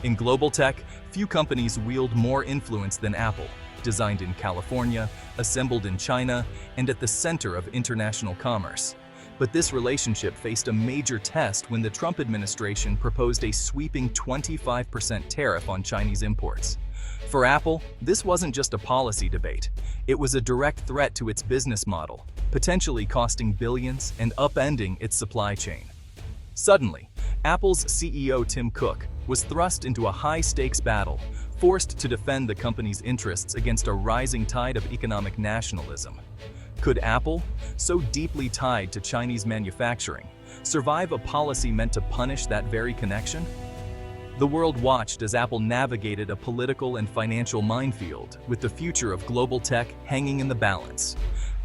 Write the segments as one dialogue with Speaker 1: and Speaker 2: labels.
Speaker 1: In global tech, few companies wield more influence than Apple. Designed in California, assembled in China, and at the center of international commerce. But this relationship faced a major test when the Trump administration proposed a sweeping 25% tariff on Chinese imports. For Apple, this wasn't just a policy debate. It was a direct threat to its business model, potentially costing billions and upending its supply chain. Suddenly, Apple's CEO Tim Cook was thrust into a high-stakes battle, forced to defend the company's interests against a rising tide of economic nationalism. Could Apple, so deeply tied to Chinese manufacturing, survive a policy meant to punish that very connection? The world watched as Apple navigated a political and financial minefield, with the future of global tech hanging in the balance.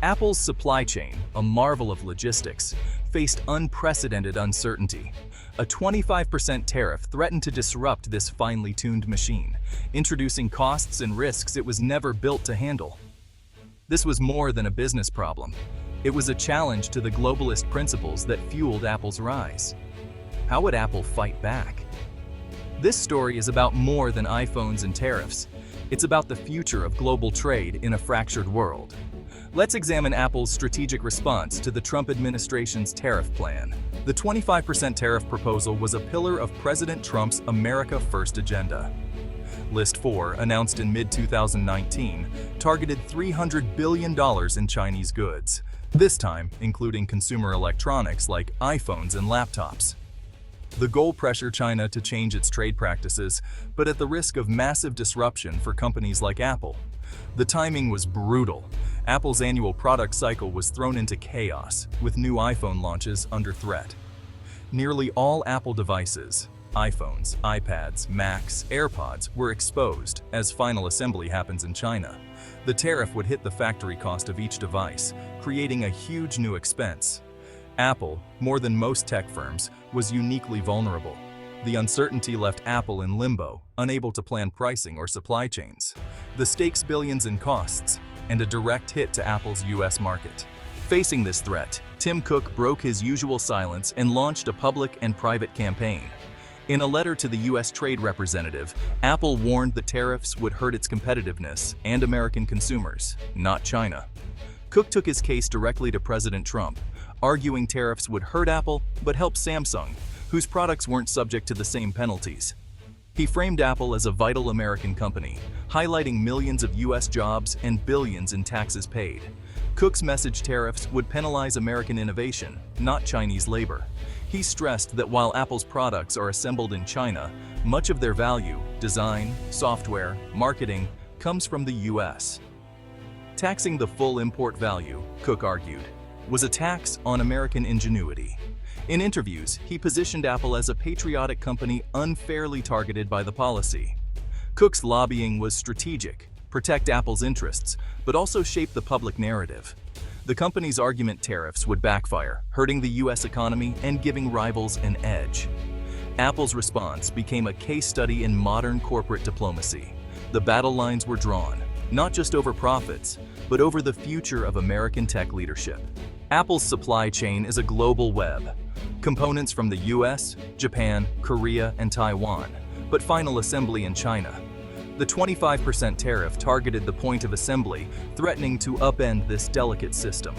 Speaker 1: Apple's supply chain, a marvel of logistics, faced unprecedented uncertainty. A 25% tariff threatened to disrupt this finely tuned machine, introducing costs and risks it was never built to handle. This was more than a business problem. It was a challenge to the globalist principles that fueled Apple's rise. How would Apple fight back? This story is about more than iPhones and tariffs. It's about the future of global trade in a fractured world. Let's examine Apple's strategic response to the Trump administration's tariff plan. The 25% tariff proposal was a pillar of President Trump's America First agenda. List 4, announced in mid-2019, targeted $300 billion in Chinese goods, this time including consumer electronics like iPhones and laptops. The goal pressured China to change its trade practices, but at the risk of massive disruption for companies like Apple. The timing was brutal. Apple's annual product cycle was thrown into chaos, with new iPhone launches under threat. Nearly all Apple devices, iPhones, iPads, Macs, AirPods, were exposed as final assembly happens in China. The tariff would hit the factory cost of each device, creating a huge new expense. Apple, more than most tech firms, was uniquely vulnerable. The uncertainty left Apple in limbo, unable to plan pricing or supply chains. The stakes billions in costs, and a direct hit to Apple's US market. Facing this threat, Tim Cook broke his usual silence and launched a public and private campaign. In a letter to the US trade representative, Apple warned that tariffs would hurt its competitiveness and American consumers, not China. Cook took his case directly to President Trump, arguing tariffs would hurt Apple but help Samsung, whose products weren't subject to the same penalties. He framed Apple as a vital American company, highlighting millions of US jobs and billions in taxes paid. Cook's message: tariffs would penalize American innovation, not Chinese labor. He stressed that while Apple's products are assembled in China, much of their value, design, software, marketing, comes from the US. Taxing the full import value, Cook argued, was a tax on American ingenuity. In interviews, he positioned Apple as a patriotic company unfairly targeted by the policy. Cook's lobbying was strategic, protect Apple's interests, but also shape the public narrative. The company's argument: tariffs would backfire, hurting the US economy and giving rivals an edge. Apple's response became a case study in modern corporate diplomacy. The battle lines were drawn, not just over profits, but over the future of American tech leadership. Apple's supply chain is a global web. Components from the US, Japan, Korea, and Taiwan, but final assembly in China. The 25% tariff targeted the point of assembly, threatening to upend this delicate system.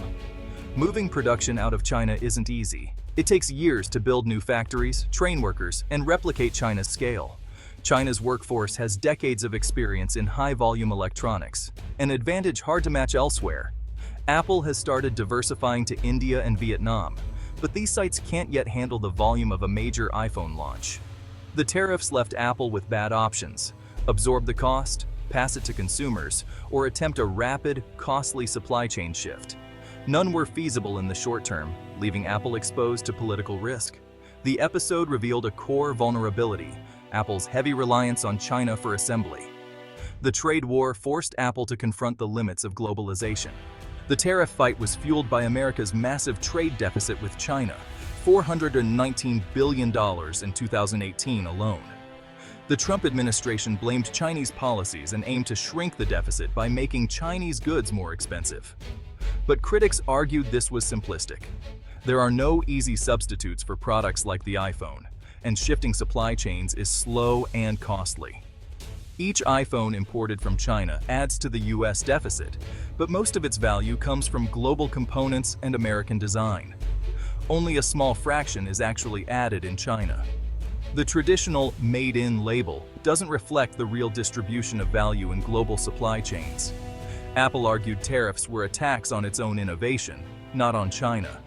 Speaker 1: Moving production out of China isn't easy. It takes years to build new factories, train workers, and replicate China's scale. China's workforce has decades of experience in high-volume electronics, an advantage hard to match elsewhere. Apple has started diversifying to India and Vietnam, but these sites can't yet handle the volume of a major iPhone launch. The tariffs left Apple with bad options: absorb the cost, pass it to consumers, or attempt a rapid, costly supply chain shift. None were feasible in the short term, leaving Apple exposed to political risk. The episode revealed a core vulnerability: Apple's heavy reliance on China for assembly. The trade war forced Apple to confront the limits of globalization. The tariff fight was fueled by America's massive trade deficit with China, $419 billion in 2018 alone. The Trump administration blamed Chinese policies and aimed to shrink the deficit by making Chinese goods more expensive. But critics argued this was simplistic. There are no easy substitutes for products like the iPhone. and shifting supply chains is slow and costly. Each iPhone imported from China adds to the US deficit, but most of its value comes from global components and American design. Only a small fraction is actually added in China. The traditional made-in label doesn't reflect the real distribution of value in global supply chains. Apple argued tariffs were a tax on its own innovation, not on China.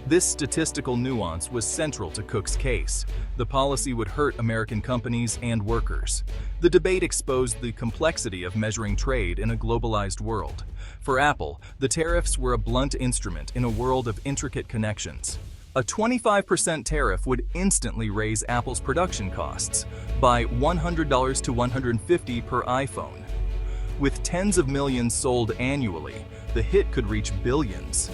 Speaker 1: This statistical nuance was central to Cook's case. The policy would hurt American companies and workers. The debate exposed the complexity of measuring trade in a globalized world. For Apple, the tariffs were a blunt instrument in a world of intricate connections. A 25% tariff would instantly raise Apple's production costs by $100 to $150 per iPhone. With tens of millions sold annually, the hit could reach billions.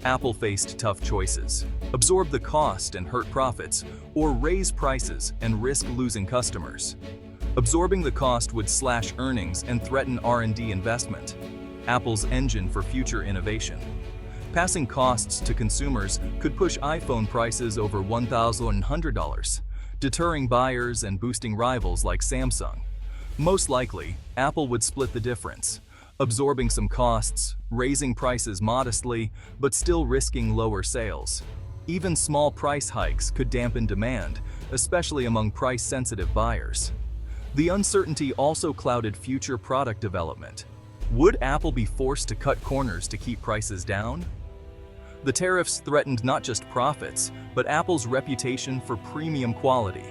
Speaker 1: Apple faced tough choices: absorb the cost and hurt profits, or raise prices and risk losing customers. Absorbing the cost would slash earnings and threaten R&D investment, Apple's engine for future innovation. Passing costs to consumers could push iPhone prices over $1,100, deterring buyers and boosting rivals like Samsung. Most likely, Apple would split the difference, absorbing some costs, raising prices modestly, but still risking lower sales. Even small price hikes could dampen demand, especially among price-sensitive buyers. The uncertainty also clouded future product development. Would Apple be forced to cut corners to keep prices down? The tariffs threatened not just profits, but Apple's reputation for premium quality.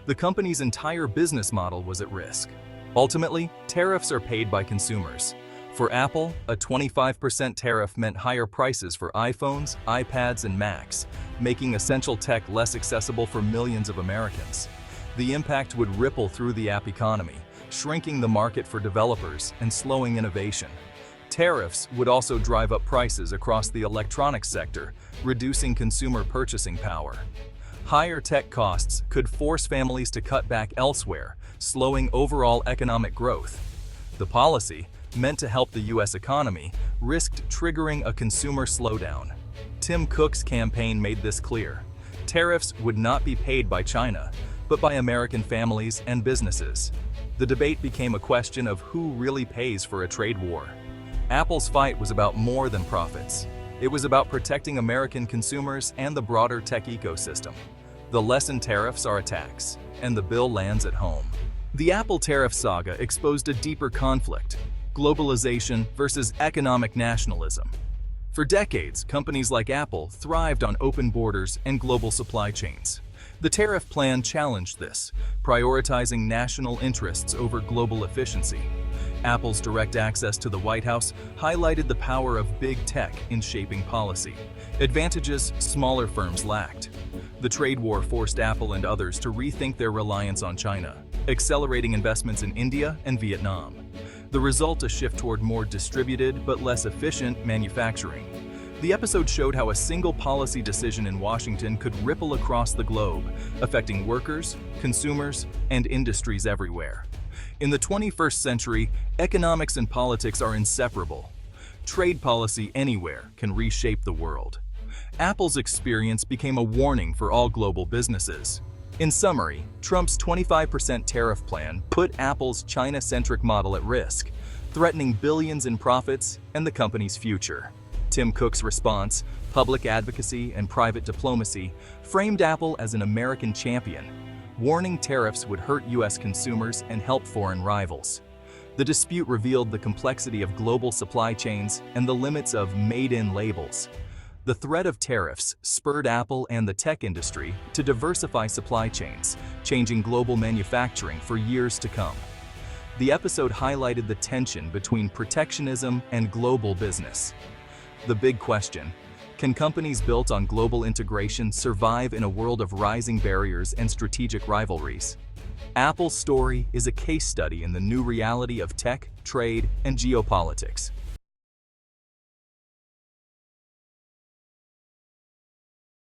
Speaker 1: The company's entire business model was at risk. Ultimately, tariffs are paid by consumers. For Apple, a 25% tariff meant higher prices for iPhones, iPads, and Macs, making essential tech less accessible for millions of Americans. The impact would ripple through the app economy, shrinking the market for developers and slowing innovation. Tariffs would also drive up prices across the electronics sector, reducing consumer purchasing power. Higher tech costs could force families to cut back elsewhere, slowing overall economic growth. The policy, meant to help the US economy, risked triggering a consumer slowdown. Tim Cook's campaign made this clear. Tariffs would not be paid by China, but by American families and businesses. The debate became a question of who really pays for a trade war. Apple's fight was about more than profits. It was about protecting American consumers and the broader tech ecosystem. The lesson: tariffs are a tax, and the bill lands at home. The Apple tariff saga exposed a deeper conflict: globalization versus economic nationalism. For decades, companies like Apple thrived on open borders and global supply chains. The tariff plan challenged this, prioritizing national interests over global efficiency. Apple's direct access to the White House highlighted the power of big tech in shaping policy, advantages smaller firms lacked. The trade war forced Apple and others to rethink their reliance on China, accelerating investments in India and Vietnam. The result: a shift toward more distributed but less efficient manufacturing. The episode showed how a single policy decision in Washington could ripple across the globe, affecting workers, consumers, and industries everywhere. In the 21st century, economics and politics are inseparable. Trade policy anywhere can reshape the world. Apple's experience became a warning for all global businesses. In summary, Trump's 25% tariff plan put Apple's China-centric model at risk, threatening billions in profits and the company's future. Tim Cook's response, public advocacy, and private diplomacy framed Apple as an American champion, warning tariffs would hurt US consumers and help foreign rivals. The dispute revealed the complexity of global supply chains and the limits of made-in labels. The threat of tariffs spurred Apple and the tech industry to diversify supply chains, changing global manufacturing for years to come. The episode highlighted the tension between protectionism and global business. The big question: can companies built on global integration survive in a world of rising barriers and strategic rivalries? Apple's story is a case study in the new reality of tech, trade, and geopolitics.